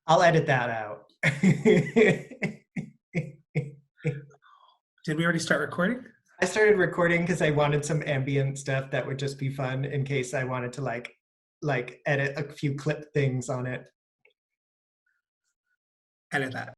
I'll edit that out. Did we already start recording? I started recording because I wanted some ambient stuff that would just be fun in case I wanted to like edit a few clip things on it. Edit that.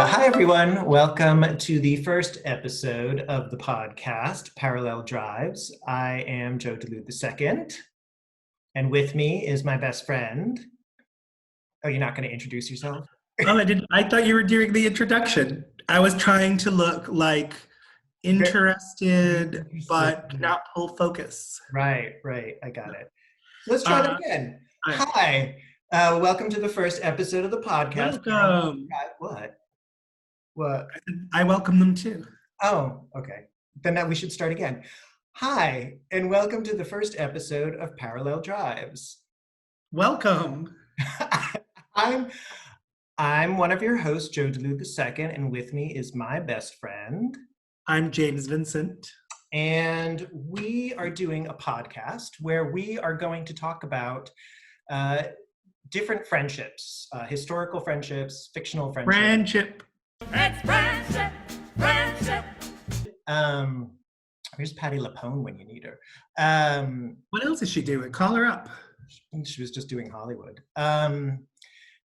Hi everyone, welcome to the first episode of the podcast, Parallel Drives. I am Joe DeLude II, and with me is my best friend. Oh, you're not going to introduce yourself? Oh, I didn't. I thought you were doing the introduction. I was trying to look like interested, but not pull focus. Right. I got it. Let's try that again. Right. Hi, welcome to the first episode of the podcast. Welcome. What? I welcome them too. Oh, okay. Then we should start again. Hi, and welcome to the first episode of Parallel Drives. Welcome. I'm one of your hosts, Joe DeLude II, and with me is my best friend. I'm James Vincent. And we are doing a podcast where we are going to talk about different friendships, historical friendships, fictional friendships. Friendship. It's friendship. Where's Patti LuPone when you need her? What else is she doing? Call her up. She was just doing Hollywood.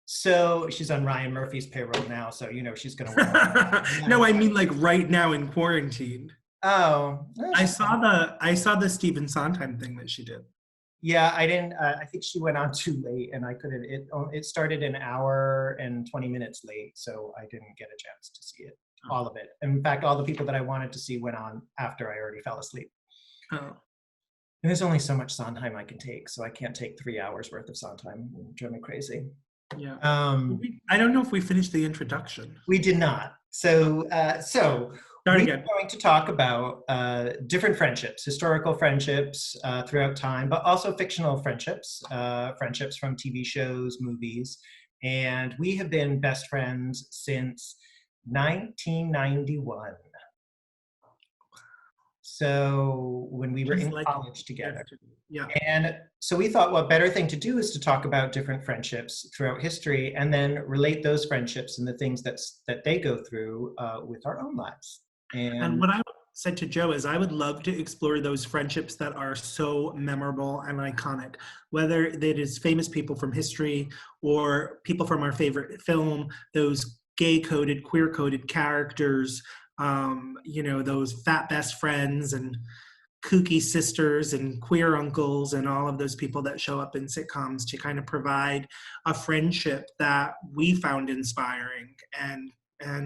So she's on Ryan Murphy's payroll now, so you know she's gonna work. No, I mean like right now in quarantine. Oh, I saw the Stephen Sondheim thing that she did. Yeah, I didn't. I think she went on too late, and I couldn't. It started an hour and 20 minutes late, so I didn't get a chance to see it, all of it. In fact, all the people that I wanted to see went on after I already fell asleep. Oh. And there's only so much Sondheim I can take, so I can't take 3 hours worth of Sondheim. It would drive me crazy. Yeah. I don't know if we finished the introduction. We did not. So we're going to talk about different friendships, historical friendships throughout time, but also fictional friendships, friendships from TV shows, movies. And we have been best friends since 1991. So when we were in college together. Yeah. And so we thought, what better thing to do is to talk about different friendships throughout history and then relate those friendships and the things that they go through with our own lives. And what I said to Joe is I would love to explore those friendships that are so memorable and iconic, whether it is famous people from history or people from our favorite film, those gay-coded, queer-coded characters, those fat best friends and kooky sisters and queer uncles and all of those people that show up in sitcoms to kind of provide a friendship that we found inspiring and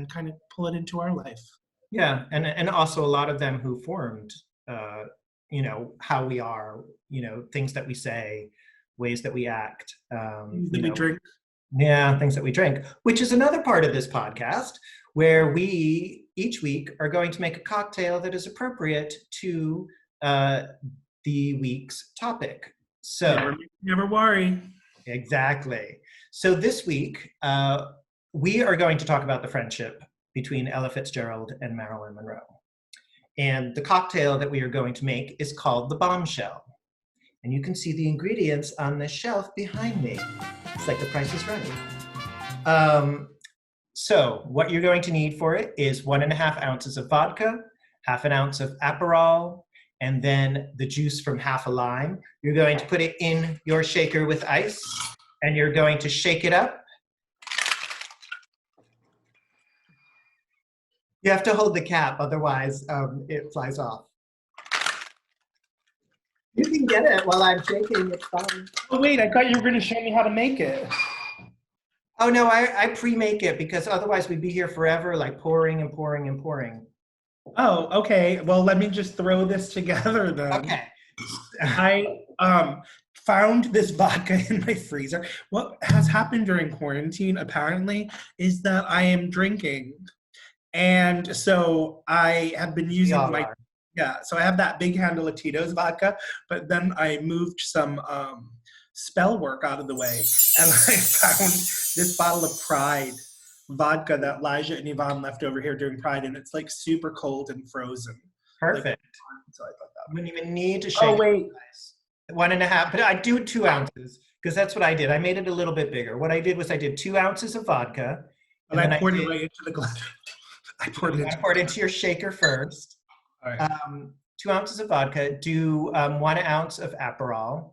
kind of pull it into our life. Yeah, and also a lot of them who formed, how we are, things that we say, ways that we act. We drink. Yeah, things that we drink, which is another part of this podcast where we, each week, are going to make a cocktail that is appropriate to the week's topic. So never worry. Exactly. So this week, we are going to talk about the friendship between Ella Fitzgerald and Marilyn Monroe. And the cocktail that we are going to make is called the Bombshell. And you can see the ingredients on the shelf behind me. It's like The Price is Right. So what you're going to need for it is 1.5 ounces of vodka, 1/2 ounce of Aperol, and then the juice from 1/2 lime. You're going to put it in your shaker with ice, and you're going to shake it up. You have to hold the cap, otherwise it flies off. You can get it while I'm shaking, it's fine. Oh wait, I thought you were going to show me how to make it. Oh no, I pre-make it because otherwise we'd be here forever, like pouring and pouring and pouring. Oh, okay. Well, let me just throw this together then. Okay. I found this vodka in my freezer. What has happened during quarantine, apparently, is that I am drinking. And so I have been using so I have that big handle of Tito's vodka, but then I moved some spell work out of the way, and I found this bottle of Pride vodka that Elijah and Yvonne left over here during Pride, and it's like super cold and frozen. Perfect. Like, so I thought that. You wouldn't even need to shake Oh it, wait, guys. 1.5, but I do 2 ounces because that's what I did. I made it a little bit bigger. What I did was I did 2 ounces of vodka. and I poured it right into the glass. I poured it into your shaker first. All right. 2 ounces of vodka. Do 1 ounce of Aperol.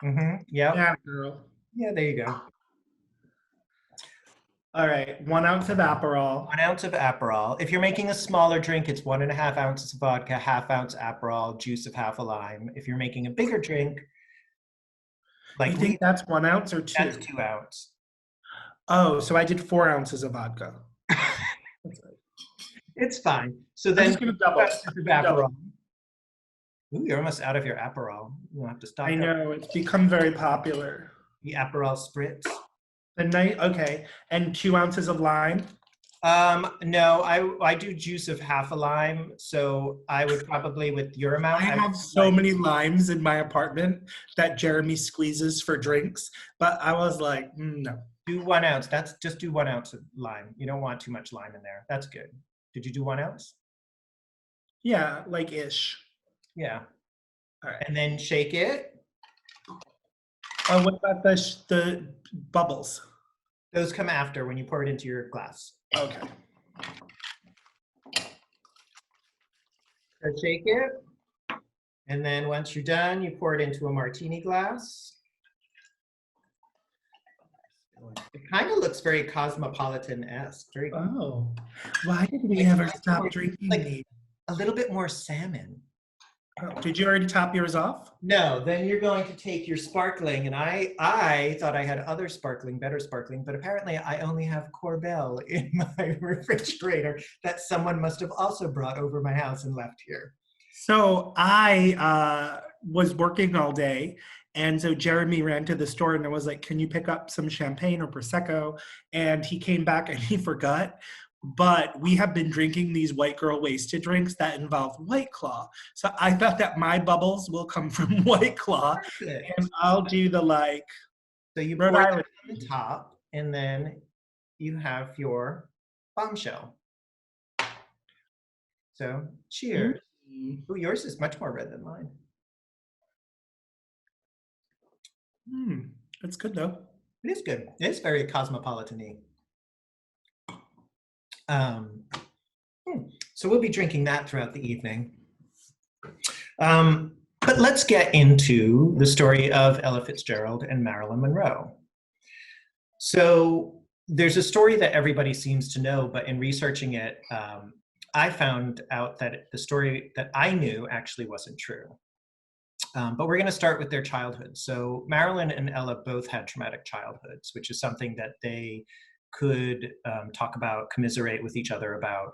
Mm-hmm. Yep. Yeah, girl. Yeah, there you go. All right, 1 ounce of Aperol. 1 ounce of Aperol. If you're making a smaller drink, it's 1.5 ounces of vodka, ½ ounce Aperol, juice of half a lime. If you're making a bigger drink, like You think that's 1 ounce or 2? that's 2 ounce. Oh, so I did 4 ounces of vodka. It's fine. So I'm then just gonna double. 2 ounces of Aperol. Ooh, you're almost out of your Aperol. You'll have to stop. I know, it's become very popular. The Aperol spritz. The night, okay, and 2 ounces of lime. No, I do juice of half a lime, so I would probably with your amount. I have so many limes in my apartment that Jeremy squeezes for drinks, but I was like, no. Do 1 ounce. Just do 1 ounce of lime. You don't want too much lime in there. That's good. Did you do 1 ounce? Yeah, like ish. Yeah. All right. And then shake it. Oh, what about the bubbles? Those come after when you pour it into your glass. Okay. So shake it. And then once you're done, you pour it into a martini glass. It kind of looks very cosmopolitan-esque. Very Oh, why did we ever stop drinking like these? a little bit more salmon. Oh, did you already top yours off? No, then you're going to take your sparkling, and I thought I had other sparkling, better sparkling, but apparently I only have Corbel in my refrigerator that someone must have also brought over my house and left here. So I was working all day, and so Jeremy ran to the store and I was like, can you pick up some champagne or Prosecco? And he came back and he forgot. But we have been drinking these white girl wasted drinks that involve White Claw. So I thought that my bubbles will come from White Claw. Perfect. And I'll do the like. So you Rhode pour that Island. on the top, and then you have your bombshell. So cheers. Ooh, yours is much more red than mine. It's good though. It is good. It is very cosmopolitan-y. So we'll be drinking that throughout the evening. But let's get into the story of Ella Fitzgerald and Marilyn Monroe. So there's a story that everybody seems to know, but in researching it, I found out that the story that I knew actually wasn't true. But we're going to start with their childhood. So Marilyn and Ella both had traumatic childhoods, which is something that they could talk about, commiserate with each other about.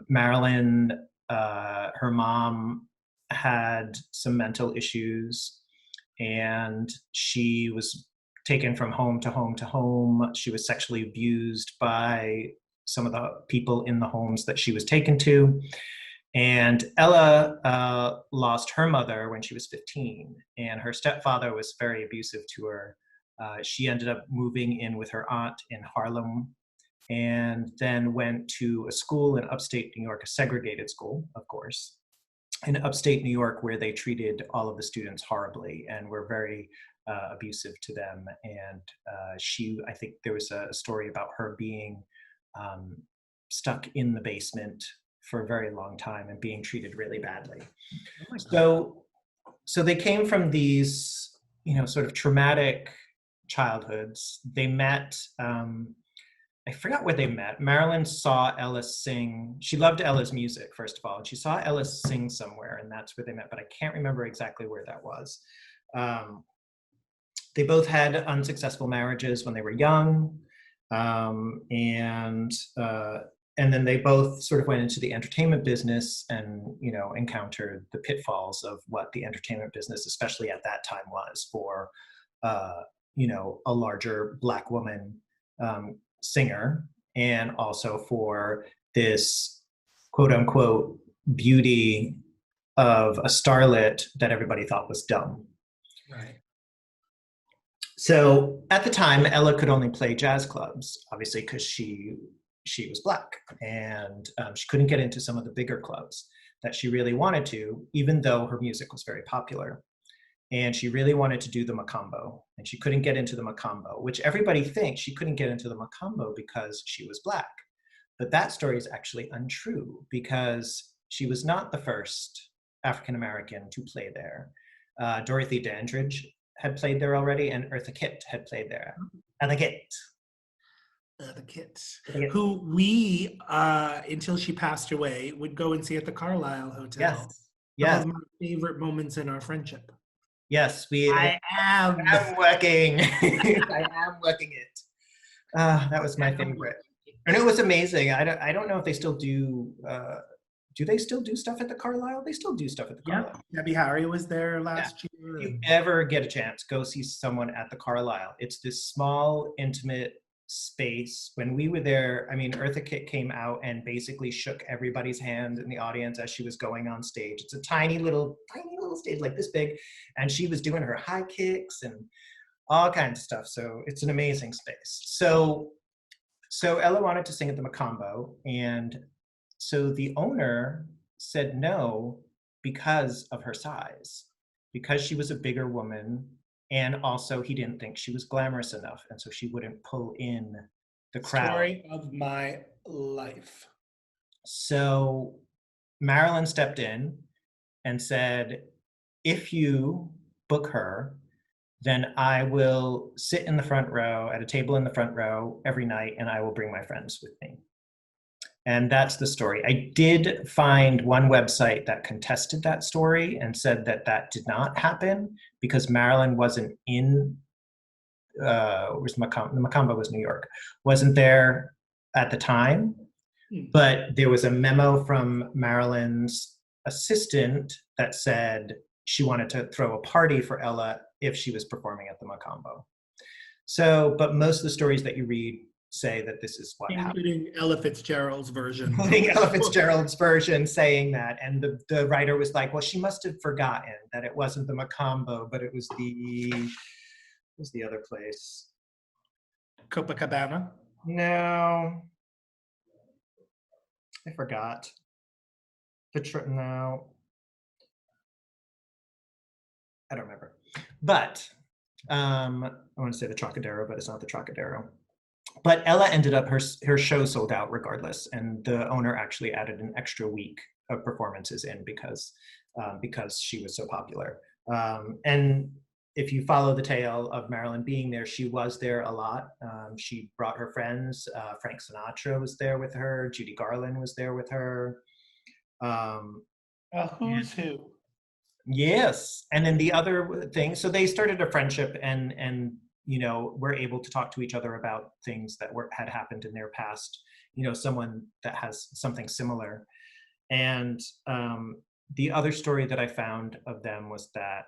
Marilyn, her mom had some mental issues, and she was taken from home to home to home. She was sexually abused by some of the people in the homes that she was taken to. And Ella lost her mother when she was 15, and her stepfather was very abusive to her. She ended up moving in with her aunt in Harlem, and then went to a school in upstate New York, a segregated school, of course, in upstate New York, where they treated all of the students horribly and were very abusive to them. And I think there was a story about her being stuck in the basement for a very long time and being treated really badly. So they came from these, sort of traumatic childhoods. They met, I forgot where they met. Marilyn saw Ella sing. She loved Ella's music, first of all, and she saw Ella sing somewhere, and that's where they met, but I can't remember exactly where that was. They both had unsuccessful marriages when they were young, and then they both sort of went into the entertainment business and, encountered the pitfalls of what the entertainment business, especially at that time, was for, a larger Black woman singer, and also for this quote unquote beauty of a starlet that everybody thought was dumb. Right. So at the time, Ella could only play jazz clubs, obviously, because she was Black, and she couldn't get into some of the bigger clubs that she really wanted to, even though her music was very popular. And she really wanted to do the Macambo, and she couldn't get into the Macambo, which everybody thinks she couldn't get into the Macambo because she was Black. But that story is actually untrue, because she was not the first African American to play there. Dorothy Dandridge had played there already, and Eartha Kitt had played there. Eartha Kitt. The kids, Eartha Kitt. who we, until she passed away, would go and see at the Carlisle Hotel. Yes. Some Yes. of my favorite moments in our friendship. Yes. I am. I'm working. I am working it. That was my favorite. And it was amazing. I don't know if they still do. Do they still do stuff at the Carlisle? They still do stuff at the Carlisle. Debbie Harry was there last year. If you ever get a chance, go see someone at the Carlisle. It's this small, intimate space. When we were there, I mean, Eartha Kitt came out and basically shook everybody's hand in the audience as she was going on stage. It's a tiny little stage, like this big, and she was doing her high kicks and all kinds of stuff. So it's an amazing space. So Ella wanted to sing at the Macambo, and so the owner said no because of her size, because she was a bigger woman, and also he didn't think she was glamorous enough, and so she wouldn't pull in the crowd. Story of my life. So Marilyn stepped in and said, if you book her, then I will sit in the front row at a table in the front row every night, and I will bring my friends with me. And that's the story. I did find one website that contested that story and said that that did not happen because Marilyn wasn't in, where's Macambo? The Macambo was New York, wasn't there at the time. But there was a memo from Marilyn's assistant that said she wanted to throw a party for Ella if she was performing at the Macambo. So, but most of the stories that you read say that this is what happened. Including Ella Fitzgerald's version. Including Ella Fitzgerald's version saying that. And the writer was like, well, she must have forgotten that it wasn't the Macambo, but it was what was the other place? Copacabana? No. I forgot. No. I don't remember. But I want to say the Trocadero, but it's not the Trocadero. But Ella ended up, her show sold out regardless, and the owner actually added an extra week of performances in because she was so popular. And if you follow the tale of Marilyn being there, she was there a lot. She brought her friends. Frank Sinatra was there with her. Judy Garland was there with her. Who's who? Yes. And then the other thing, so they started a friendship and you know, were able to talk to each other about things that had happened in their past, you know, someone that has something similar. And the other story that I found of them was that,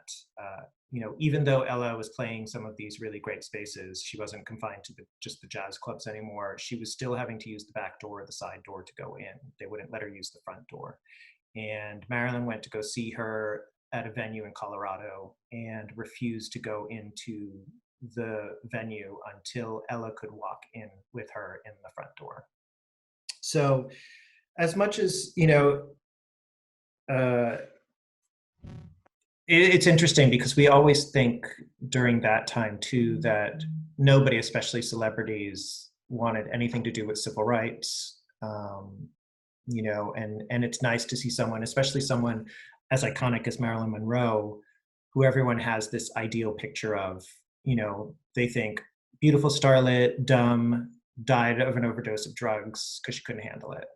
you know, even though Ella was playing some of these really great spaces, she wasn't confined to just the jazz clubs anymore. She was still having to use the back door or the side door to go in. They wouldn't let her use the front door. And Marilyn went to go see her at a venue in Colorado and refused to go into the venue until Ella could walk in with her in the front door. So as much as, you know, it's interesting because we always think during that time too that nobody, especially celebrities, wanted anything to do with civil rights, you know, and it's nice to see someone, especially someone as iconic as Marilyn Monroe, who everyone has this ideal picture of. You know, they think beautiful starlet, dumb, died of an overdose of drugs because she couldn't handle it.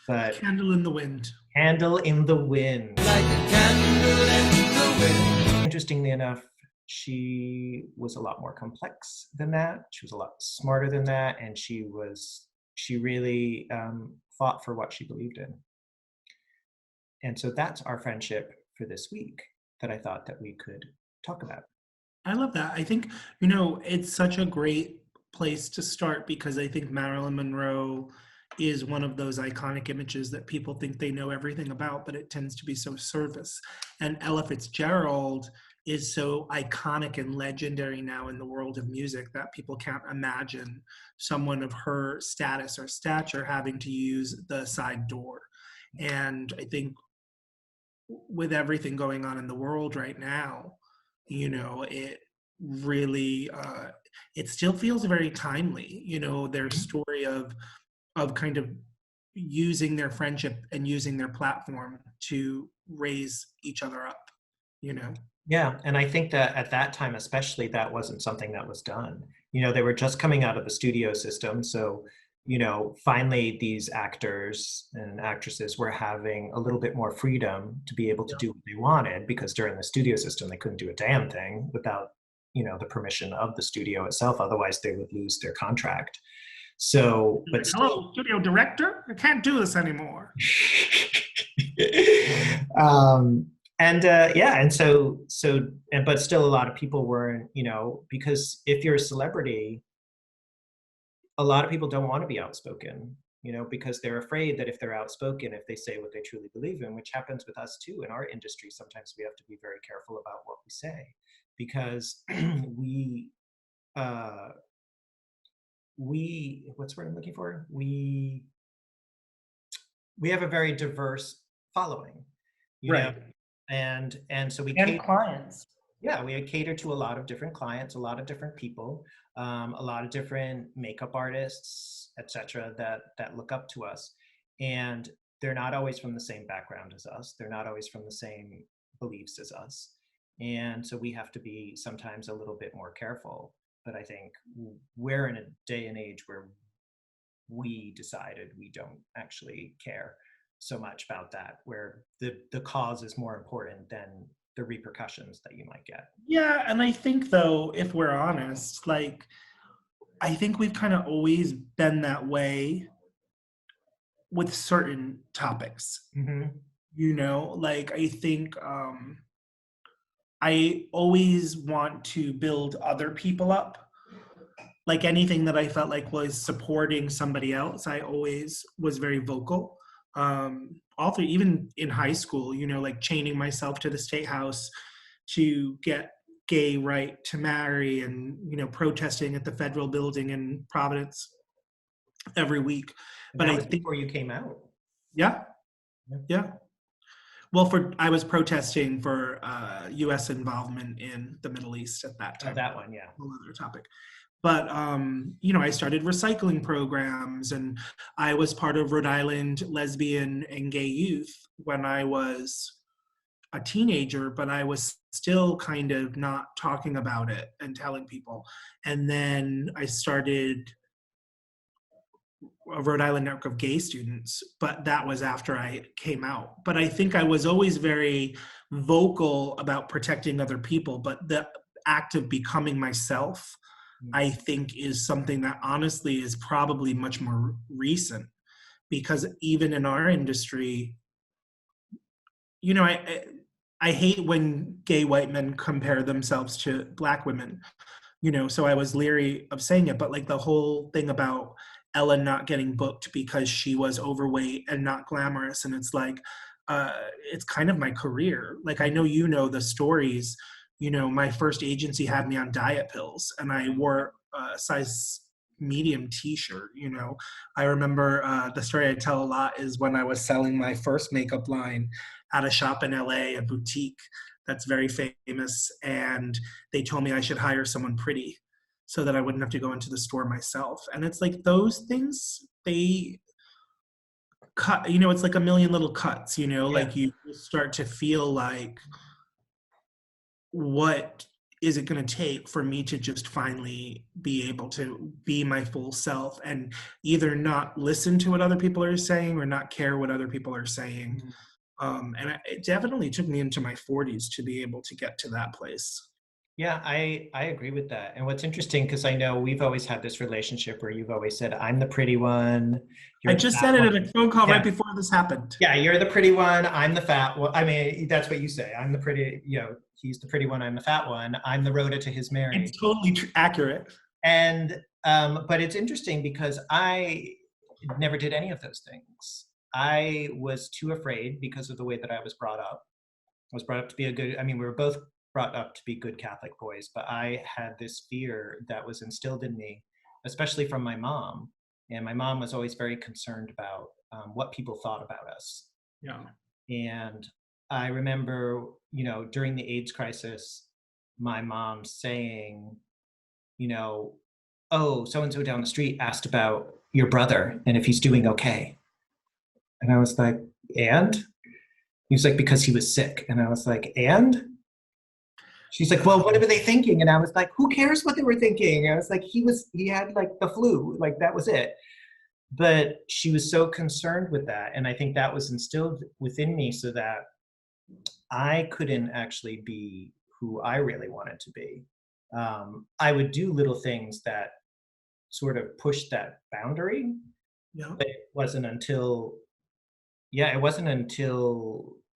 But Candle in the Wind. Candle in the Wind. Like a candle in the wind. Interestingly enough, she was a lot more complex than that. She was a lot smarter than that, and she really fought for what she believed in. And so that's our friendship for this week that I thought that we could talk about. I love that. I think, you know, it's such a great place to start because I think Marilyn Monroe is one of those iconic images that people think they know everything about, but it tends to be so surface. And Ella Fitzgerald is so iconic and legendary now in the world of music that people can't imagine someone of her status or stature having to use the side door. And I think with everything going on in the world right now, you know, it really, it still feels very timely, you know, their story of kind of using their friendship and using their platform to raise each other up, you know? Yeah, and I think that at that time especially, that wasn't something that was done. You know, they were just coming out of the studio system, so, you know, finally these actors and actresses were having a little bit more freedom to be able to do what they wanted, because during the studio system, they couldn't do a damn thing without, you know, the permission of the studio itself, otherwise they would lose their contract. So, but Hello, studio director, I can't do this anymore. Yeah, and but still a lot of people weren't, you know, because if you're a celebrity, a lot of people don't want to be outspoken, you know, because they're afraid that if they're outspoken, if they say what they truly believe in, which happens with us too in our industry, sometimes we have to be very careful about what we say, because uh what's the word I'm looking for? We have a very diverse following, you know, Right. and so we And clients. yeah, we cater to a lot of different clients, a lot of different people, a lot of different makeup artists, etc., that look up to us, and they're not always from the same background as us. They're not always from the same beliefs as us, and so we have to be sometimes a little bit more careful. But I think we're in a day and age where we decided we don't actually care so much about that, where the cause is more important than the repercussions that you might get. Yeah, and I think though, if we're honest, like I think we've kind of always been that way with certain topics. Mm-hmm. You know, like I think I always want to build other people up. Like anything that I felt like was supporting somebody else, I always was very vocal. All through, even in high school, you know, like chaining myself to the state house to get gay right to marry, and you know, protesting at the federal building in Providence every week. And But that I was think, before you came out. yeah, Yeah. yeah. Well, I was protesting for U.S. involvement in the Middle East at that Oh, time. that one, yeah. Whole other topic. But you know, I started recycling programs, and I was part of Rhode Island lesbian and gay youth when I was a teenager, but I was still kind of not talking about it and telling people. And then I started a Rhode Island network of gay students, but that was after I came out. But I think I was always very vocal about protecting other people, but the act of becoming myself, I think, is something that honestly is probably much more recent, because even in our industry, you know, I hate when gay white men compare themselves to Black women, you know, so I was leery of saying it, but like the whole thing about Ellen not getting booked because she was overweight and not glamorous, and it's like, it's kind of my career. Like, I know, you know, the stories, you know, my first agency had me on diet pills, and I wore a size medium t-shirt, you know. I remember the story I tell a lot is when I was selling my first makeup line at a shop in LA, a boutique that's very famous, and they told me I should hire someone pretty so that I wouldn't have to go into the store myself. And it's like those things, they cut, you know, it's like a million little cuts, you know, Yeah. like you start to feel like, what is it going to take for me to just finally be able to be my full self and either not listen to what other people are saying or not care what other people are saying. And it definitely took me into my 40s to be able to get to that place. Yeah, I agree with that. And what's interesting, because I know we've always had this relationship where you've always said, I'm the pretty one. I You're the just fat said it one. in a phone call Yeah. right before this happened. Yeah, you're the pretty one. I'm the fat one. I mean, that's what you say. I'm the pretty, you know, he's the pretty one. I'm the fat one. I'm the Rhoda to his Mary. It's totally accurate. And, but it's interesting because never did any of those things. I was too afraid because of the way that I was brought up. I was brought up to be a good, I mean, we were both brought up to be good Catholic boys, but I had this fear that was instilled in me, especially from my mom. And my mom was always very concerned about what people thought about us. Yeah. And I remember, you know, during the AIDS crisis, my mom saying, you know, oh, so-and-so down the street asked about your brother and if he's doing okay. And I was like, and? He was like, because he was sick. And I was like, and? She's like, well, what were they thinking? And I was like, who cares what they were thinking? I was like, he had like the flu, like that was it. But she was so concerned with that. And I think that was instilled within me so that I couldn't actually be who I really wanted to be. I would do little things that sort of pushed that boundary. Yeah. But it wasn't until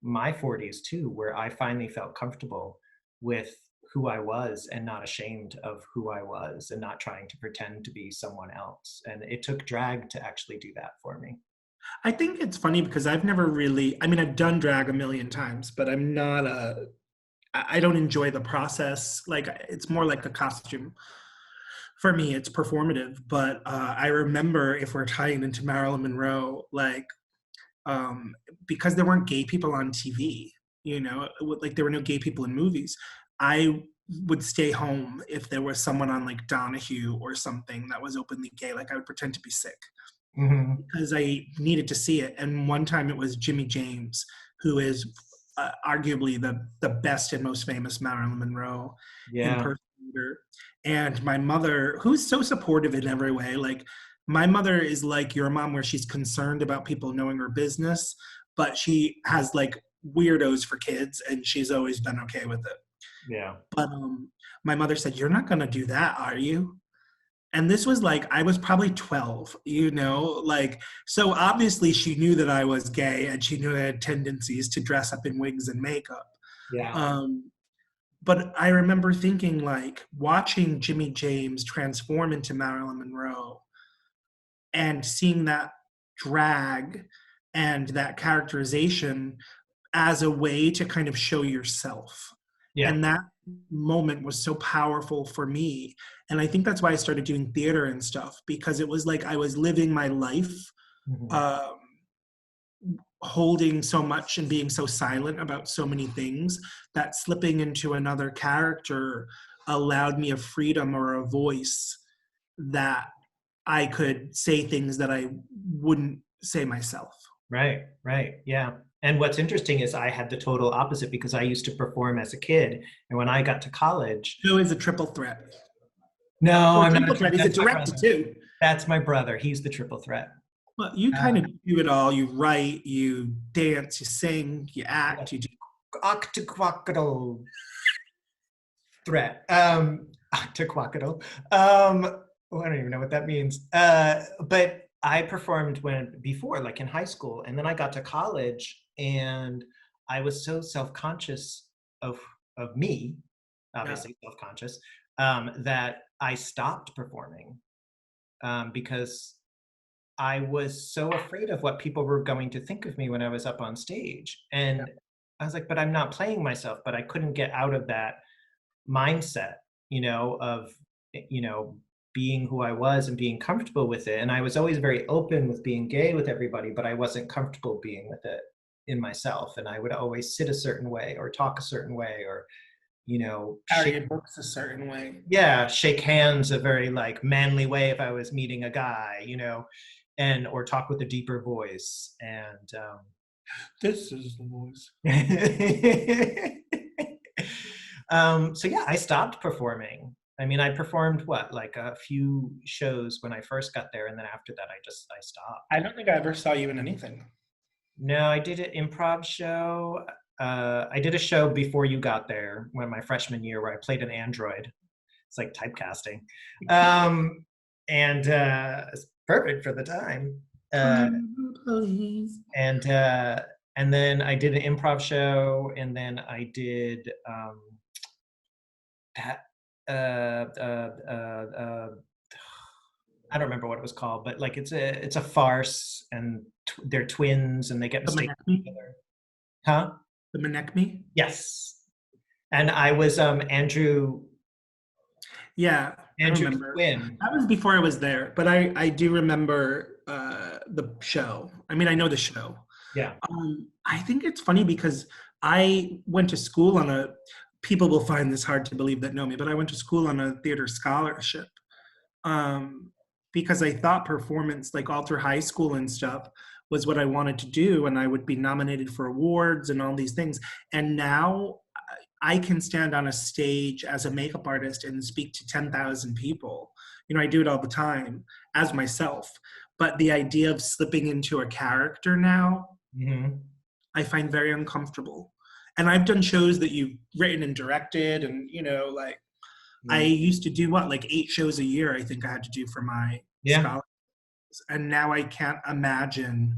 my 40s too, where I finally felt comfortable with who I was and not ashamed of who I was and not trying to pretend to be someone else. And it took drag to actually do that for me. I think it's funny because I've never really, I mean, I've done drag a million times, but I'm not I don't enjoy the process. Like, it's more like a costume. For me, it's performative. But I remember, if we're tying into Marilyn Monroe, like, because there weren't gay people on TV, you know, like there were no gay people in movies, I would stay home if there was someone on like Donahue or something that was openly gay. Like, I would pretend to be sick because I needed to see it. And one time it was Jimmy James, who is arguably the best and most famous Marilyn Monroe impersonator. And my mother, who's so supportive in every way, like, my mother is like your mom, where she's concerned about people knowing her business, but she has like weirdos for kids, and she's always been okay with it. Yeah. But my mother said, "You're not gonna do that, are you?" And this was like, I was probably 12, you know, like, so obviously she knew that I was gay, and she knew I had tendencies to dress up in wigs and makeup. Yeah. But I remember thinking, like, watching Jimmy James transform into Marilyn Monroe and seeing that drag and that characterization as a way to kind of show yourself. Yeah. And that moment was so powerful for me. And I think that's why I started doing theater and stuff, because it was like I was living my life holding so much and being so silent about so many things, that slipping into another character allowed me a freedom or a voice that I could say things that I wouldn't say myself. Right. Yeah. And what's interesting is I had the total opposite, because I used to perform as a kid. And when I got to college. Who is a triple threat? No, I'm not. Triple threat. He's a director too. That's my brother. He's the triple threat. Well, you kind of do it all. You write, you dance, you sing, you act, you do. Octaquackle threat. Octaquackle. I don't even know what that means. But I performed before, like in high school, and then I got to college, and I was so self-conscious of me, obviously self-conscious, that I stopped performing because I was so afraid of what people were going to think of me when I was up on stage. And I was like, but I'm not playing myself. But I couldn't get out of that mindset, you know, of, you know, being who I was and being comfortable with it. And I was always very open with being gay with everybody, but I wasn't comfortable being with it in myself. And I would always sit a certain way or talk a certain way, or, you know, carry your books a certain way. Yeah, shake hands a very like manly way if I was meeting a guy, you know, and or talk with a deeper voice. And this is the voice. So yeah, I stopped performing. I mean, I performed like a few shows when I first got there, and then after that, I stopped. I don't think I ever saw you in anything. No, I did an improv show. I did a show before you got there, my freshman year, where I played an android. It's like typecasting, and it's perfect for the time. And then I did an improv show, and then I did I don't remember what it was called, but like it's a farce, and they're twins, and they get The mistaken for Manekme? each other. Huh? The Manekme? Yes. And I was Yeah, I Andrew's remember. twin. That was before I was there, but I do remember the show. I mean, I know the show. Yeah. I think it's funny because I went to school on a. People will find this hard to believe that know me, but I went to school on a theater scholarship um, because I thought performance, like all through high school and stuff, was what I wanted to do, and I would be nominated for awards and all these things. And now I can stand on a stage as a makeup artist and speak to 10,000 people. You know, I do it all the time as myself. But the idea of slipping into a character now, Hmm. I find very uncomfortable. And I've done shows that you've written and directed, and like I used to do what, like 8 shows a year, I think I had to do for my Yeah. scholars. And now I can't imagine,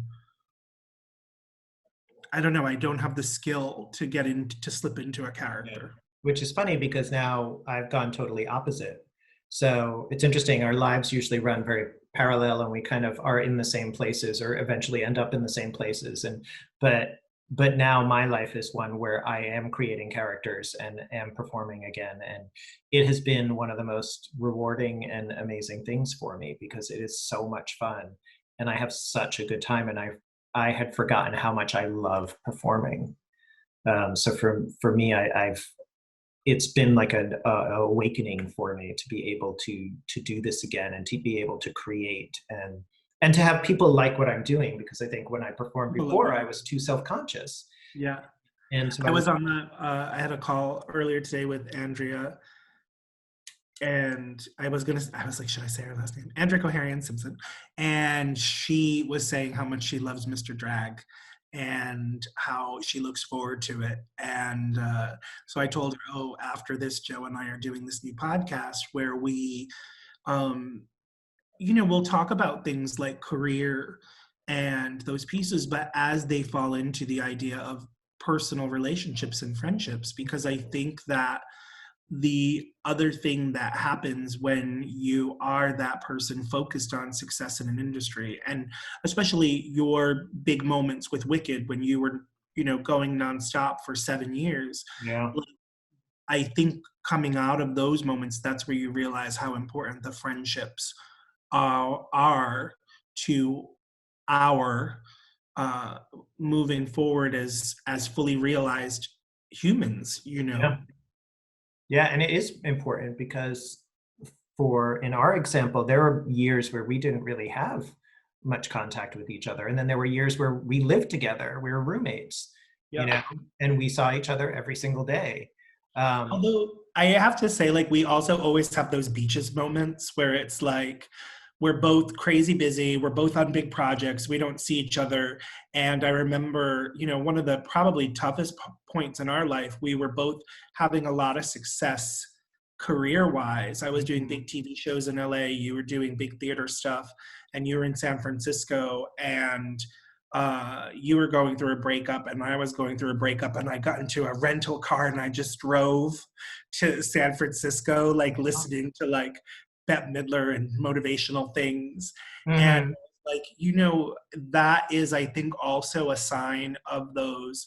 I don't know, I don't have the skill to get into to slip into a Yeah. character. Which is funny because now I've gone totally opposite. So it's interesting. Our lives usually run very parallel, and we kind of are in the same places or eventually end up in the same places. And but but now my life is one where I am creating characters and am performing again. And it has been one of the most rewarding and amazing things for me because it is so much fun. And I have such a good time. And I had forgotten how much I love performing. So for me, I've it's been like a awakening for me to be able to do this again and to be able to create and to have people like what I'm doing, because I think when I performed before I was too self-conscious, Yeah. and so I I was was on I had a call earlier today with Andrea, and I was like, should I say her last name? Andrea Coharian Simpson. And she was saying how much she loves Mr. Drag and how she looks forward to it. And so I told her, oh, after this, Joe and I are doing this new podcast where we, um, we'll talk about things like career and those pieces, but as they fall into the idea of personal relationships and friendships, because I think that the other thing that happens when you are that person focused on success in an industry, and especially your big moments with Wicked when you were, going nonstop for 7 years, yeah I think coming out of those moments, that's where you realize how important the friendships are to our uh, moving forward as fully realized humans. yeah yeah and it is important because for in our example there were years where we didn't really have much contact with each other, and then there were years where we lived together, we were roommates, you Yeah. know and we saw each other every single day. um Although I have to say, like, we also always have those beaches moments where it's like we're both crazy busy, we're both on big projects, we don't see each other. And I remember, one of the probably toughest points in our life, we were both having a lot of success career wise. I was doing big TV shows in LA, you were doing big theater stuff, and you were in San Francisco. And you were going through a breakup and I was going through a breakup, and I got into a rental car and I just drove to San Francisco, like listening to like Bette Midler and motivational things. And mhm. like, that is, I think, also a sign of those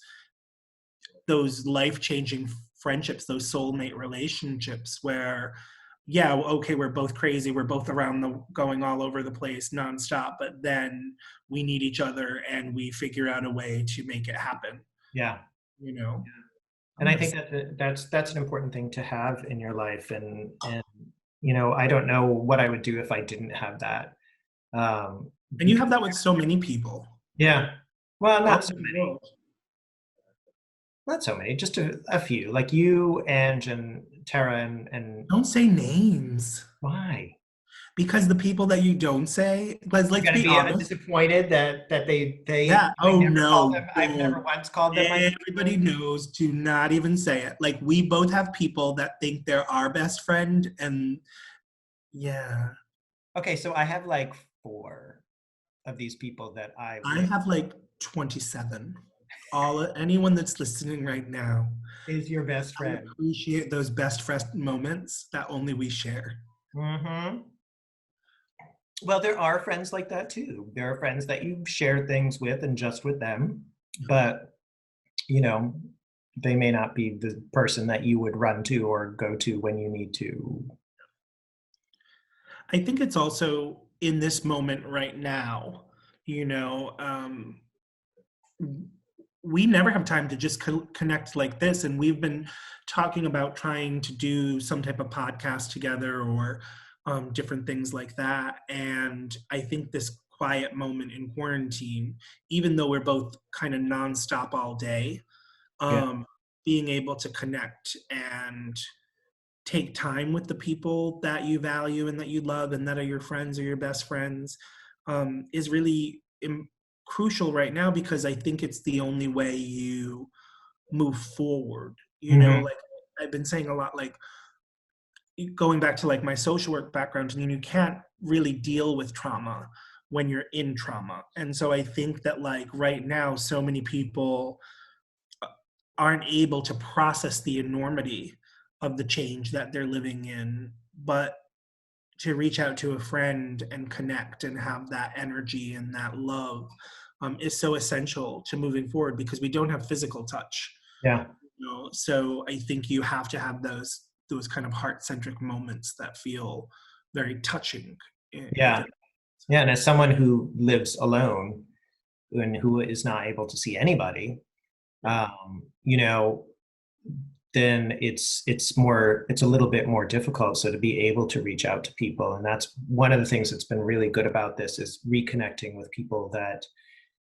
life-changing friendships, those soulmate relationships where, yeah, okay, we're both crazy, we're both around going all over the place nonstop, but then we need each other and we figure out a way to make it happen. Yeah. You know, And I'm I gonna think that that's an important thing to have in your life. And I don't know what I would do if I didn't have that. and you Because have that with so many people yeah, well, all not over so the many, world. not so many, just a few, like you, Ange, and Tara, and Don't say names, why? because the people that you don't say, You're let's gonna be be honest. disappointed that Yeah. I Oh never call no. them. I've never once called them my best Everybody friend. knows to not even say it. Like, we both have people that think they're our best friend, and yeah, Okay, so I have like four of these people that I I would have like 27. Anyone that's listening right now, is your best I friend. appreciate those best friend moments that only we share. Mm-hmm. Well, there are friends like that too. There are friends that you share things with and just with them, but you know, they may not be the person that you would run to or go to when you need to. I think it's also in this moment right now, you know, we never have time to just connect like this. And we've been talking about trying to do some type of podcast together or different things like that. And I think this quiet moment in quarantine, even though we're both kind of nonstop all day, Yeah. um, being able to connect and take time with the people that you value and that you love and that are your friends or your best friends is really crucial right now, because I think it's the only way you move forward. You know, Hmm. like I've been saying a lot, like going back to like my social work background, and you can't really deal with trauma when you're in trauma. And so I think that like right now, so many people aren't able to process the enormity of the change that they're living in, but to reach out to a friend and connect and have that energy and that love is so essential to moving forward, because we don't have physical touch. Yeah. You know? So I think you have to have those kind of heart-centric moments that feel very touching Yeah. within. Yeah. And as someone who lives alone and who is not able to see anybody, you know, then it's a little bit more difficult. So to be able to reach out to people, and that's one of the things that's been really good about this, is reconnecting with people that,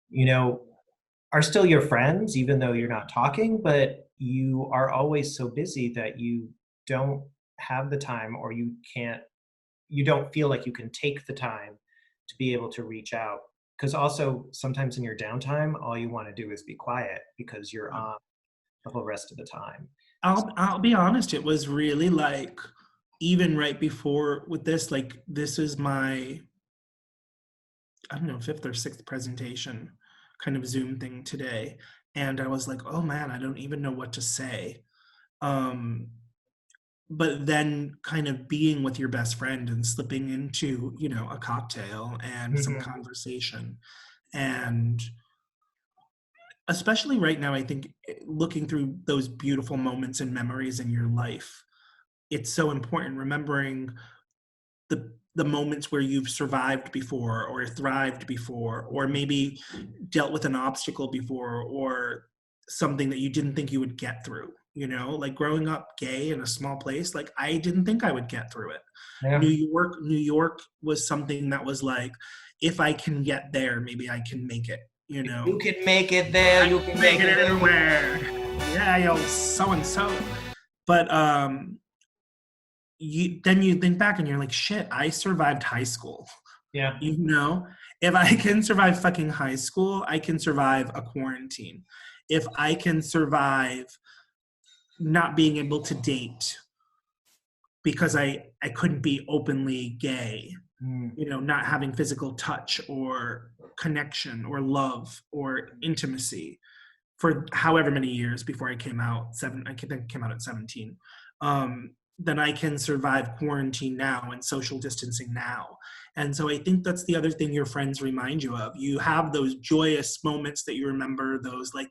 you know, are still your friends, even though you're not talking, but you are always so busy that you don't have the time, or you don't feel like you can take the time to be able to reach out. Because also sometimes in your downtime, all you want to do is be quiet because you're on the whole rest of the time. I'll be honest, it was really like, even right before with this, like this is my, I don't know, fifth or sixth presentation kind of Zoom thing today. And I was like, oh man, I don't even know what to say. Um, but then kind of being with your best friend and slipping into, you know, a cocktail and some Mhm. conversation. And especially right now, I think looking through those beautiful moments and memories in your life, it's so important remembering the moments where you've survived before or thrived before, or maybe dealt with an obstacle before, or something that you didn't think you would get through. You know, like growing up gay in a small place, like I didn't think I would get through it. Yeah. New York was something that was like, if I can get there, maybe I can make it, you If know. you can make it there, I you can can make make it it anywhere. anywhere. Yeah, yo, so and so. But then you think back and you're like, shit, I survived high school. Yeah. You know, if I can survive fucking high school, I can survive a quarantine. If I can survive not being able to date because I couldn't be openly gay, Mm. you know, not having physical touch or connection or love or intimacy for however many years before I came out, I think I came out at 17. Then I can survive quarantine now and social distancing now. And so I think that's the other thing your friends remind you of. You have those joyous moments that you remember, those like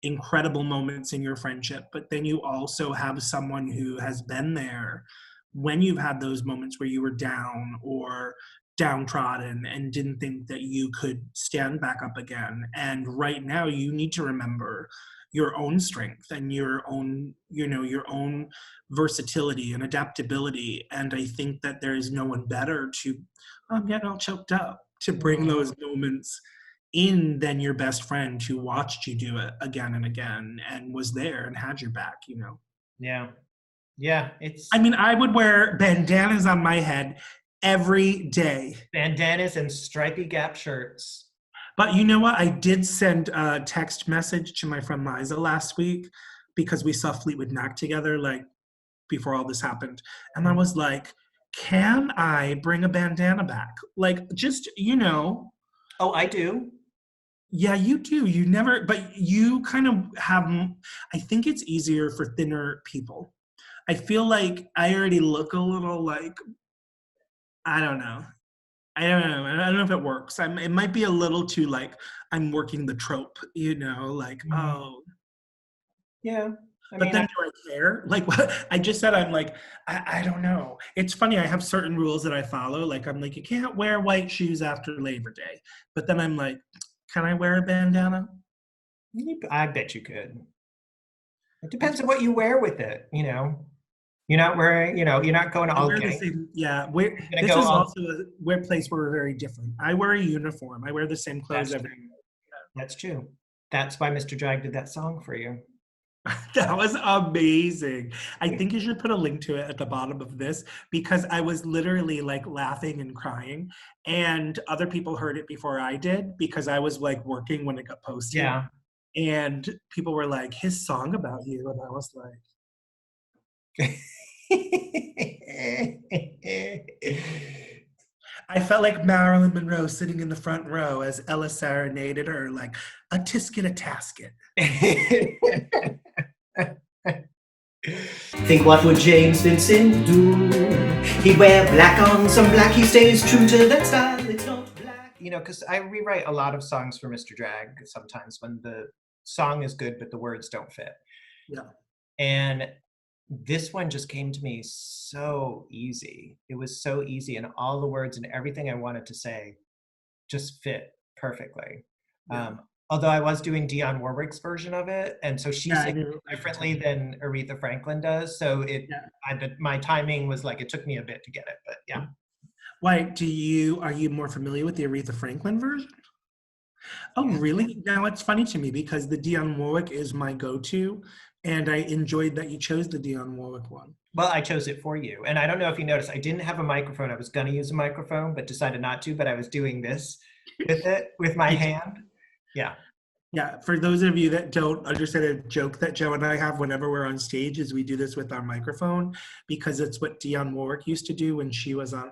incredible moments in your friendship, but then you also have someone who has been there when you've had those moments where you were down or downtrodden and didn't think that you could stand back up again. And right now you need to remember your own strength and your own, you know, your own versatility and adaptability. And I think that there is no one better to, I'm getting all choked up, to bring Mhm. those moments in than your best friend who watched you do it again and again and was there and had your back, you know. Yeah. Yeah. I It's mean, I would wear bandanas on my head every day. bandanas and stripy Gap shirts. But you know what? I did send a text message to my friend Liza last week because we saw Fleetwood Mac together, like before all this happened. And I Mhm. was like, can I bring a bandana back? Like, just, you know, Oh, I do. yeah, you do. You never, but you kind of have, I think it's easier for thinner people. I feel like I already look a little like, I don't know. I don't know. I don't know if it works. It might be a little too like I'm working the trope, like, Mhm. oh. Yeah. I But mean, then do I care? Like what I just said, I'm like, I don't know. It's funny. I have certain rules that I follow. Like I'm like, you can't wear white shoes after Labor Day. But then I'm like, can I wear a bandana? I bet you could. It I depends on just what you wear with it, you know. You're not wearing, you're not going I all wear the gang. same. Yeah, we're You're gonna this go is all. also a where place where we're very different. I wear a uniform. I wear the same clothes That's every. true. That's true. That's why Mr. Drag did that song for you. That was amazing. I think you should put a link to it at the bottom of this because I was literally like laughing and crying, and other people heard it before I did because I was like working when it got posted, Yeah. and people were like, "His song about you," and I was like, I felt like Marilyn Monroe sitting in the front row as Ella serenaded her like a tisket a tasket. Think what would James Vincent do? He'd wear black on some black, he stays true to that style, it's not black. Because I rewrite a lot of songs for Mr. Drag sometimes when the song is good but the words don't fit. Yeah. And this one just came to me so easy. It was so easy, and all the words and everything I wanted to say just fit perfectly. Yeah. Although I was doing Dionne Warwick's version of it, and so she Yeah, I sings knew. differently than Aretha Franklin does. So Yeah. my timing was like it took me a bit to get it, but yeah. Why are you more familiar with the Aretha Franklin version? Oh, Yeah. really? Now it's funny to me because the Dionne Warwick is my go-to, and I enjoyed that you chose the Dionne Warwick one. Well, I chose it for you, and I don't know if you noticed, I didn't have a microphone. I was going to use a microphone, but decided not to. But I was doing this with it with my hand. Yeah. Yeah, for those of you that don't understand a joke that Joe and I have whenever we're on stage is we do this with our microphone because it's what Dionne Warwick used to do when she was on.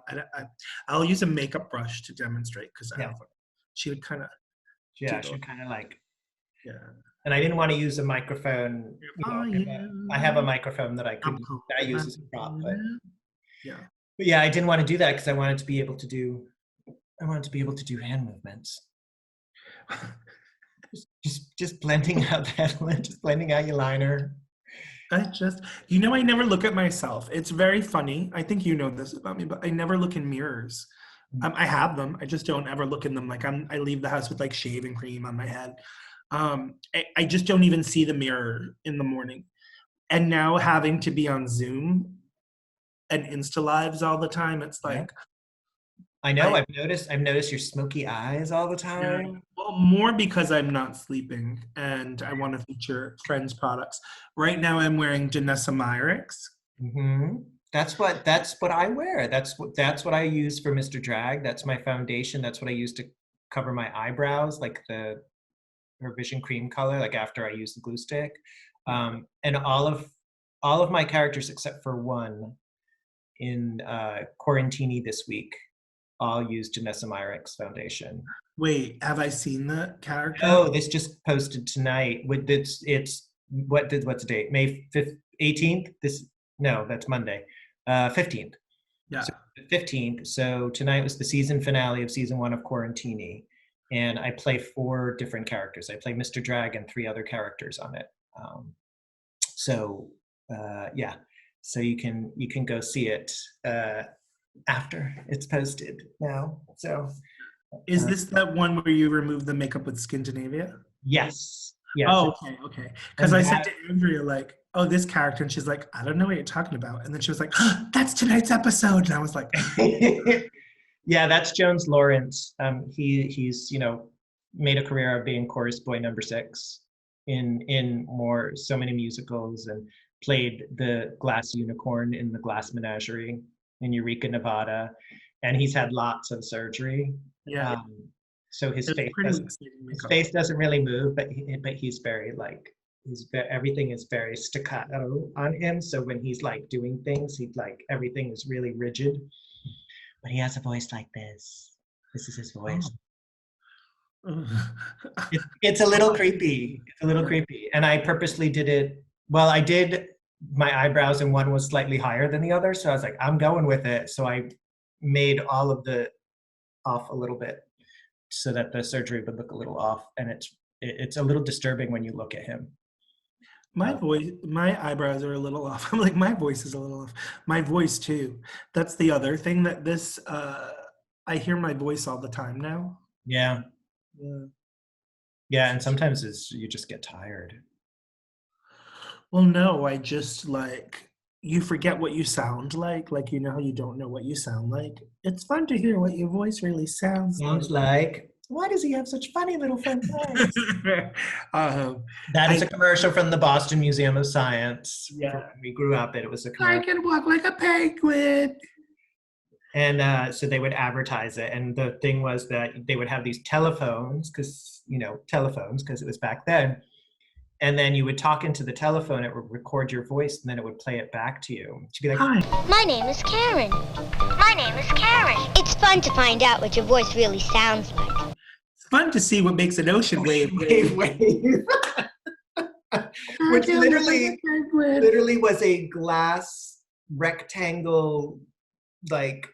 I'll use a makeup brush to demonstrate because Yeah. She would kind of. Yeah, she kind of like. Yeah. And I didn't want to use a microphone. I have a microphone that I use as a prop, but yeah. But yeah, I didn't want to do that because I wanted to be able to do hand movements. just blending out just blending out your liner. I never look at myself. It's very funny. I think you know this about me, but I never look in mirrors. I have them. I just don't ever look in them. Like I leave the house with like shaving cream on my head. I just don't even see the mirror in the morning. And now having to be on Zoom and Insta Lives all the time, it's like I know. I've noticed your smoky eyes all the time. Yeah, well, more because I'm not sleeping and I want to feature Friends products. Right now, I'm wearing Janessa Myricks. Mm-hmm. That's what I wear. That's what I use for Mr. Drag. That's my foundation. That's what I use to cover my eyebrows, like the Vision Cream color. Like after I use the glue stick, and all of my characters except for one in Quarantini this week all use Janessa Myricks foundation. Wait, have I seen the character? Oh, this just posted tonight. With it's what's the date? May 5th, 18th. That's Monday, 15th. Yeah. So 15th. So tonight was the season finale of season 1 of Quarantini, and I play 4 different characters. I play Mr. Drag and 3 other characters on it. Yeah. So you can go see it after it's posted now. So is this that one where you remove the makeup with Scandinavia? Yes. Oh, okay. Because I said to Andrea, like, oh, this character, and she's like, I don't know what you're talking about. And then she was like, oh, that's tonight's episode. And I was like, yeah, that's Jones Lawrence. He's made a career of being chorus boy number 6 in so many musicals, and played the glass unicorn in the Glass Menagerie in Eureka, Nevada, and he's had lots of surgery. Yeah. So his face doesn't really move, but he's very everything is very staccato on him. So when he's like doing things, he's like everything is really rigid. But he has a voice like this. This is his voice. It's a little creepy. It's a little creepy. And I purposely did it. Well, I did my eyebrows, and one was slightly higher than the other. So I was like, I'm going with it. So I made all of the off a little bit so that the surgery would look a little off, and it's a little disturbing when you look at him. My voice, my eyebrows are a little off. I'm like, my voice is a little off. My voice too. That's the other thing that I hear my voice all the time now. Yeah. Yeah. Yeah, and sometimes you just get tired. Well, no, I just like, you forget what you sound like, you know how you don't know what you sound like. It's fun to hear what your voice really sounds Sounds like. like, why does he have such funny little French eyes? um, That is I- a commercial from the Boston Museum of Science. Yeah. When we grew up, it was a I commercial. can walk like a penguin. And so they would advertise it. And the thing was that they would have these telephones, because it was back then. And then you would talk into the telephone, it would record your voice, and then it would play it back to you. She'd be like, Hi. My name is Karen. My name is Karen. It's fun to find out what your voice really sounds like. It's fun to see what makes an ocean wave. wave, wave. Which literally was a glass rectangle, like,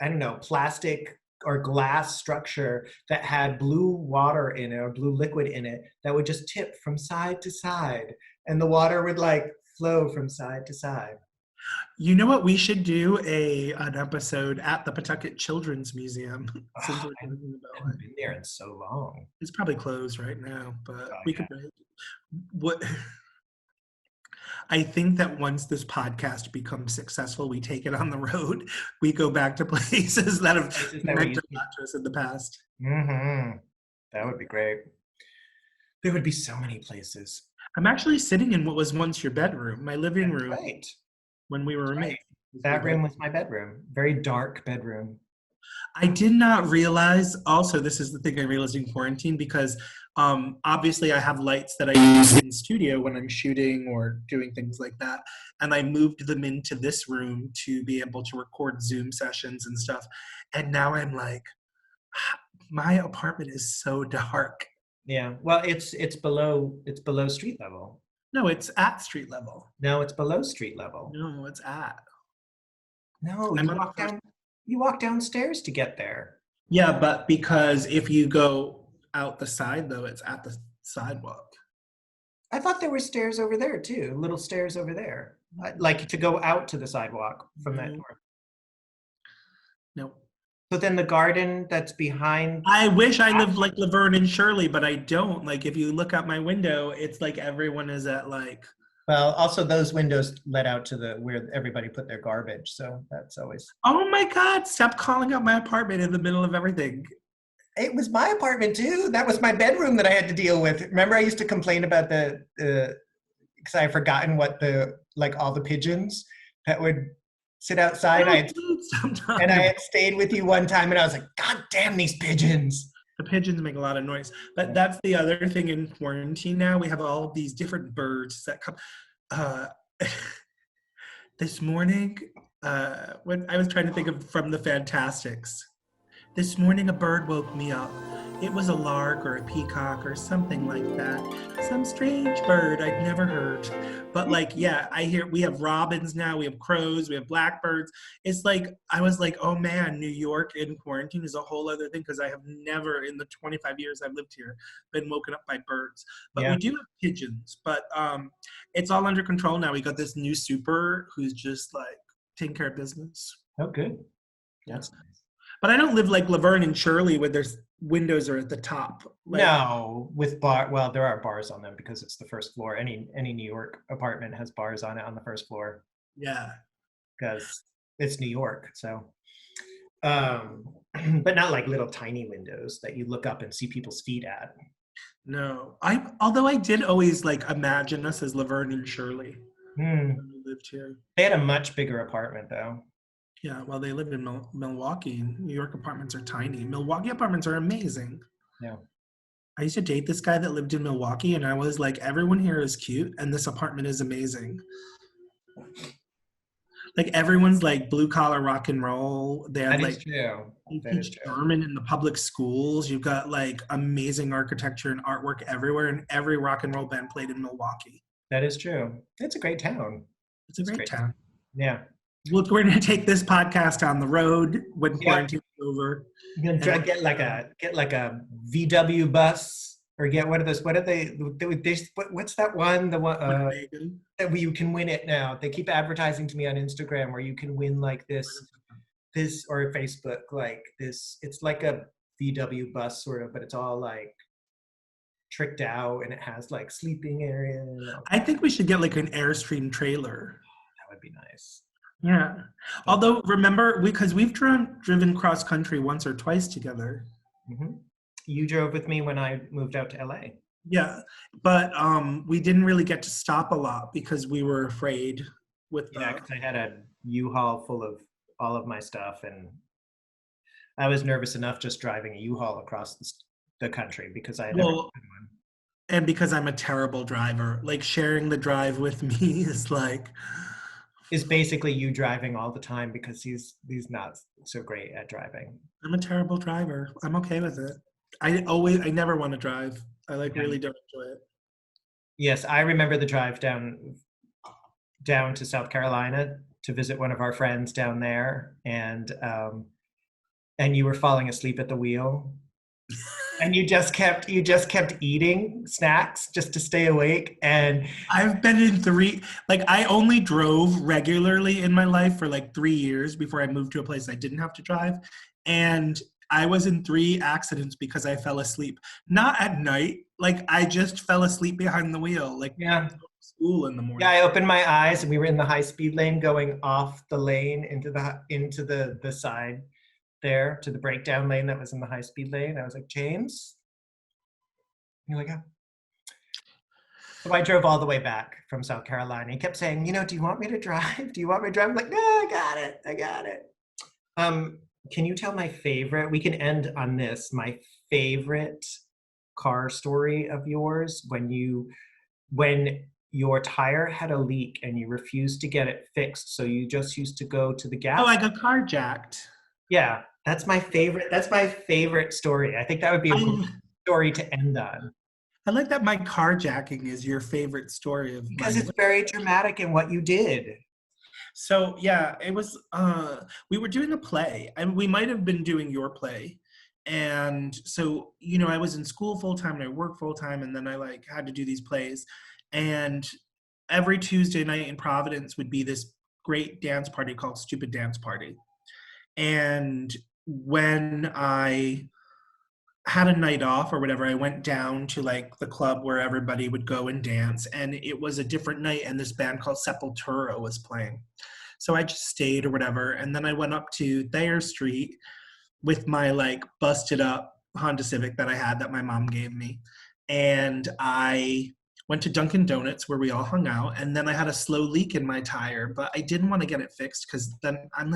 I don't know, plastic or glass structure that had blue water in it or blue liquid in it that would just tip from side to side, and the water would like flow from side to side. You know what? We should do an episode at the Pawtucket Children's Museum. Since we're I talking about haven't it. been there in so long. It's probably closed right now, but we could. What? I think that once this podcast becomes successful, we take it on the road. We go back to places that have meant a lot to us in the past. Mm-hmm. That would be great. There would be so many places. I'm actually sitting in what was once your bedroom, my living room, Right. when we were roommates. That room was my bedroom. Very dark bedroom. I did not realize, also, this is the thing I realized in quarantine, because obviously I have lights that I use in studio when I'm shooting or doing things like that. And I moved them into this room to be able to record Zoom sessions and stuff. And now I'm like, my apartment is so dark. Yeah. Well, it's below street level. No, it's at street level. No, it's below street level. No, it's at. No, you walk downstairs to get there. Yeah, but because if you go out the side, though, it's at the sidewalk. I thought there were stairs over there too, little stairs over there, like to go out to the sidewalk from that door. No. So then the garden that's behind. I wish I lived like Laverne and Shirley, but I don't. Like, if you look out my window, it's like everyone is at like. Well, also those windows led out to where everybody put their garbage, so that's always. Oh my God! Stop calling out my apartment in the middle of everything. It was my apartment too. That was my bedroom that I had to deal with. Remember, I used to complain about because I had forgotten what all the pigeons that would sit outside. And I had stayed with you one time, and I was like, God damn these pigeons. The pigeons make a lot of noise. But that's the other thing in quarantine now. We have all these different birds that come. This morning, when I was trying to think of from the Fantastics, this morning a bird woke me up. It was a lark or a peacock or something like that. Some strange bird I'd never heard. But like, yeah, we have robins now, we have crows, we have blackbirds. It's like, I was like, oh man, New York in quarantine is a whole other thing, because I have never in the 25 years I've lived here been woken up by birds. But we do have pigeons, but it's all under control now. We got this new super who's just like taking care of business. Oh, good. That's nice. But I don't live like Laverne and Shirley where there's windows are at the top. Like, no, well, there are bars on them because it's the first floor. Any New York apartment has bars on it on the first floor. Yeah. Because it's New York, so. But not like little tiny windows that you look up and see people's feet at. No, although I did always like imagine us as Laverne and Shirley when we lived here. They had a much bigger apartment though. Yeah, well, they live in Milwaukee. New York apartments are tiny. Milwaukee apartments are amazing. Yeah. I used to date this guy that lived in Milwaukee, and I was like, everyone here is cute, and this apartment is amazing. Like, everyone's like blue-collar rock and roll. They have like they teach German in the public schools. You've got like amazing architecture and artwork everywhere, and every rock and roll band played in Milwaukee. That is true. It's a great town. It's a great town. Yeah. We're going to take this podcast on the road when Yeah. quarantine's over. You're gonna get like a VW bus or get one of those. What are they? What's that one? The one that you can win it now. They keep advertising to me on Instagram where you can win like this or Facebook like this. It's like a VW bus sort of, but it's all like tricked out and it has like sleeping area. I think we should get like an Airstream trailer. That would be nice. Yeah. Although remember, because we've driven cross country once or twice together. Mm-hmm. You drove with me when I moved out to LA. Yeah, but we didn't really get to stop a lot because we were afraid with the... Yeah, because I had a U-Haul full of all of my stuff, and I was nervous enough just driving a U-Haul across the country because I had never driven one. And because I'm a terrible driver, like sharing the drive with me is basically you driving all the time because he's not so great at driving. I'm a terrible driver. I'm okay with it. I never want to drive. I really don't enjoy it. Yes, I remember the drive down to South Carolina to visit one of our friends down there, and you were falling asleep at the wheel. And you just kept eating snacks just to stay awake. And I've been in I only drove regularly in my life for 3 years before I moved to a place I didn't have to drive. And I was in 3 accidents because I fell asleep. Not at night. I just fell asleep behind the wheel. School in the morning. Yeah, I opened my eyes and we were in the high-speed lane going off the lane into the side there to the breakdown lane that was in the high-speed lane. I was like, James? And you're like, oh. So I drove all the way back from South Carolina. He kept saying, do you want me to drive? Do you want me to drive? I'm like, no, I got it. Can you tell my favorite? We can end on this. My favorite car story of yours when your tire had a leak and you refused to get it fixed, so you just used to go to the gas. Oh, I got carjacked. Yeah, that's my favorite. That's my favorite story. I think that would be a good story to end on. I like that my carjacking is your favorite story of because it's very dramatic in what you did. So yeah, it was. We were doing a play, and we might have been doing your play. And so I was in school full time, and I worked full time, and then I had to do these plays. And every Tuesday night in Providence would be this great dance party called Stupid Dance Party. And when I had a night off or whatever, I went down to the club where everybody would go and dance, and it was a different night, and this band called Sepultura was playing. So I just stayed or whatever, and then I went up to Thayer Street with my busted up Honda Civic that I had that my mom gave me, and I went to Dunkin' Donuts where we all hung out, and then I had a slow leak in my tire, but I didn't want to get it fixed because then I'm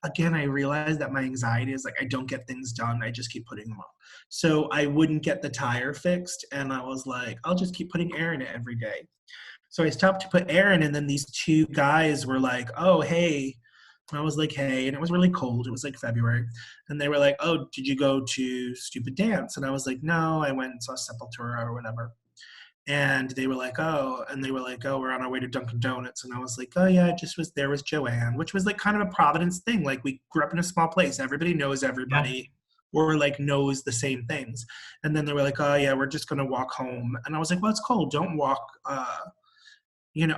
again, I realized that my anxiety is I don't get things done. I just keep putting them off. So I wouldn't get the tire fixed, and I was I'll just keep putting air in it every day. So I stopped to put air in, and then these 2 guys were oh, hey. I was hey, and it was really cold. It was February. And they were oh, did you go to Stupid Dance? And I was no, I went and saw Sepultura or whatever. And they were oh, and they were oh, we're on our way to Dunkin' Donuts. And I was oh yeah, there was Joanne, which was kind of a Providence thing. We grew up in a small place. Everybody knows everybody, or knows the same things. And then they were oh yeah, we're just gonna walk home. And I was well, it's cold, don't walk.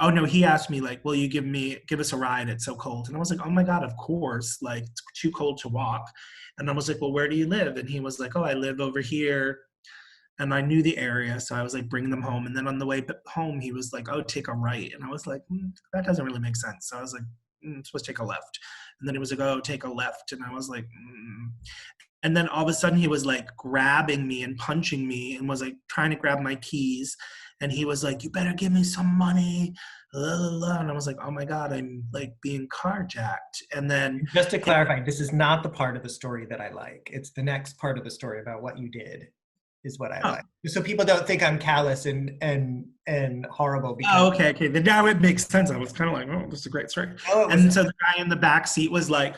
Oh no, he asked me will you give us a ride? It's so cold. And I was oh my God, of course, it's too cold to walk. And I was well, where do you live? And he was oh, I live over here. And I knew the area, so I was bring them home. And then on the way home, he was oh, take a right. And I was that doesn't really make sense. So I was I'm supposed to take a left. And then he was oh, take a left. And I was And then all of a sudden he was grabbing me and punching me and was trying to grab my keys. And he was you better give me some money. La, la, la. And I was oh my God, I'm being carjacked. And then just to clarify, this is not the part of the story that I like. It's the next part of the story about what you did. Is what I like. So people don't think I'm callous and horrible. Because okay. Then now it makes sense. I was kind of oh, this is a great story. And so the guy in the back seat was oh,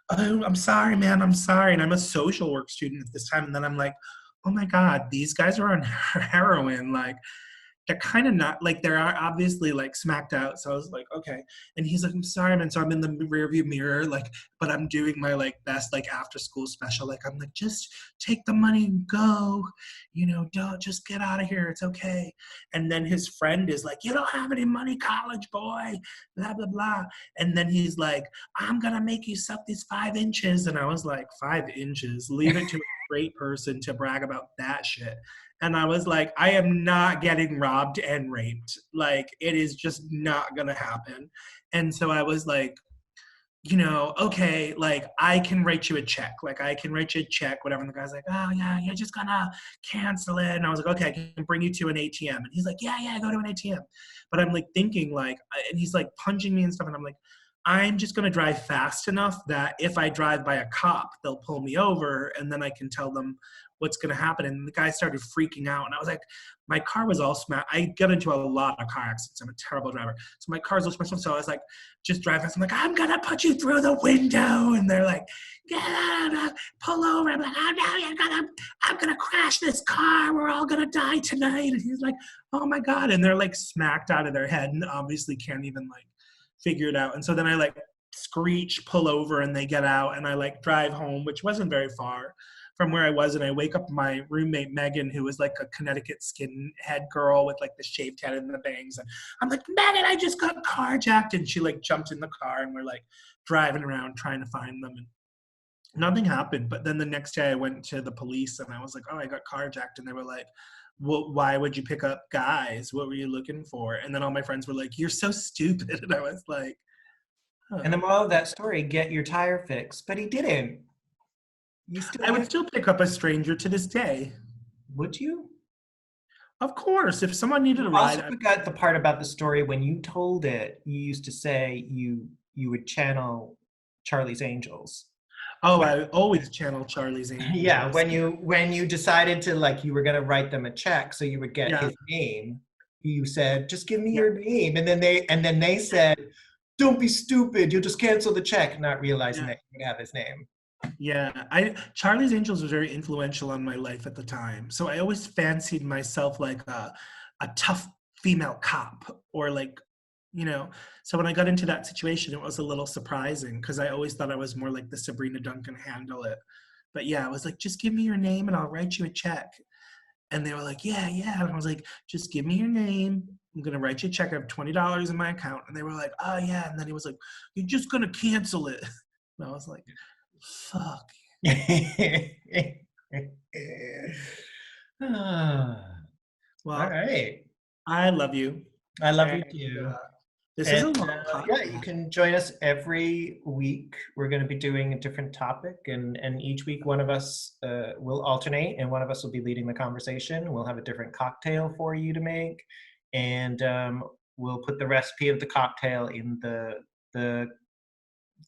I'm sorry, man. I'm sorry. And I'm a social work student at this time. And then I'm oh my God, these guys are on heroin. they're kind of not, like, they are obviously like smacked out. So I was like, okay. And he's like, I'm sorry, man. So I'm in the rearview mirror, like, but I'm doing my like best, like after school special. Like, I'm like, just take the money and go, you know, don't, just get out of here. It's okay. And then his friend is like, you don't have any money, college boy, blah, blah, blah. And then he's like, I'm going to make you suck these 5 inches. And I was like, 5 inches? Leave it to a great person to brag about that shit. And I was like, I am not getting robbed and raped. Like, it is just not gonna happen. And so I was like, you know, okay, like, I can write you a check. Like, I can write you a check, whatever. And the guy's like, oh, yeah, you're just gonna cancel it. And I was like, okay, I can bring you to an ATM. And he's like, yeah, go to an ATM. But I'm like thinking, like, and he's like punching me and stuff. And I'm like, I'm just gonna drive fast enough that if I drive by a cop, they'll pull me over and then I can tell them what's going to happen. And the guy started freaking out. And I was like, my car was all smashed. I get into a lot of car accidents. I'm a terrible driver. So my car's all smashed up. So I was like, just drive fast. I'm like, I'm going to put you through the window. And they're like, get out, pull over. I'm like, oh, no, I'm going to crash this car. We're all going to die tonight. And he's like, oh my God. And they're like smacked out of their head and obviously can't even like figure it out. And so then I like screech, pull over, and they get out. And I like drive home, which wasn't very far from where I was, and I wake up my roommate Megan, who was like a Connecticut skinhead girl with like the shaved head and the bangs, and I'm like, Megan, I just got carjacked, and she like jumped in the car, and we're like driving around trying to find them, and nothing happened. But then the next day I went to the police, and I was like, oh, I got carjacked, and they were like, well, why would you pick up guys? What were you looking for? And then all my friends were like, you're so stupid, and I was like, huh. And the moral of that story, get your tire fixed, but he didn't. I would still pick up a stranger to this day. Would you? Of course, if someone needed a I also ride. forgot the part about the story when you told it. You used to say you would channel Charlie's Angels. Oh, I always channel Charlie's Angels. Yeah, when you decided to, like, you were gonna write them a check so you would get his name. You said, just give me your name, and then they said, don't be stupid. You'll just cancel the check, not realizing that you would have his name. Yeah, Charlie's Angels was very influential on my life at the time. So I always fancied myself like a tough female cop, or like, you know. So when I got into that situation, it was a little surprising because I always thought I was more like the Sabrina Duncan handle it. But yeah, I was like, just give me your name and I'll write you a check. And they were like, yeah. And I was like, just give me your name. I'm going to write you a check. I have $20 in my account. And they were like, oh yeah. And then he was like, you're just going to cancel it. And I was like, fuck. Well, all right. I love you. I love you too. This is a long podcast. Yeah, you can join us every week. We're going to be doing a different topic, and each week one of us will alternate, and one of us will be leading the conversation. We'll have a different cocktail for you to make, and we'll put the recipe of the cocktail in the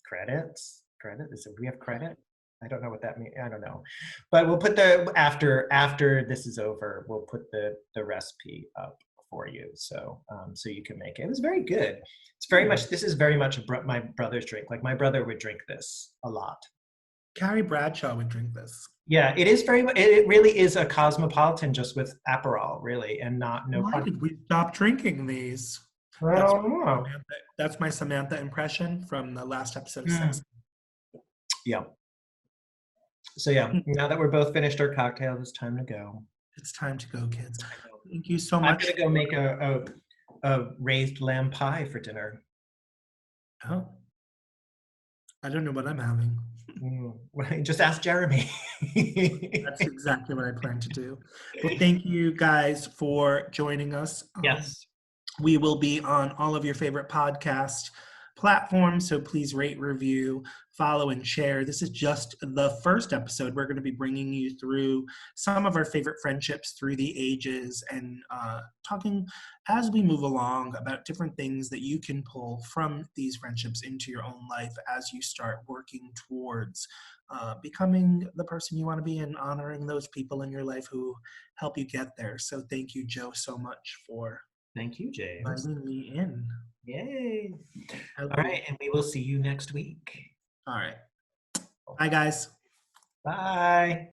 credits. Do we have credit? I don't know what that means. I don't know, but we'll put the after this is over, we'll put the recipe up for you, so you can make it. It was very good. It's very much. This is very much my brother's drink. Like, my brother would drink this a lot. Carrie Bradshaw would drink this. Yeah, it is very. It really is a cosmopolitan, just with Aperol, really, and no. Why did we stop drinking these? I don't know. That's my Samantha impression from the last episode of Sex. Yeah. So yeah, now that we're both finished our cocktail, it's time to go. It's time to go, kids. Thank you so much. I'm gonna go make a raised lamb pie for dinner. Oh, I don't know what I'm having. Just ask Jeremy. That's exactly what I plan to do. Well, thank you guys for joining us. Yes. We will be on all of your favorite podcast platforms, so please rate, review, follow, and share. This is just the first episode. We're going to be bringing you through some of our favorite friendships through the ages, and talking as we move along about different things that you can pull from these friendships into your own life as you start working towards becoming the person you want to be and honoring those people in your life who help you get there. So thank you, Joe, so much for Thank you, James. letting me in. Yay. All right, and we will see you next week. All right. Bye, guys. Bye.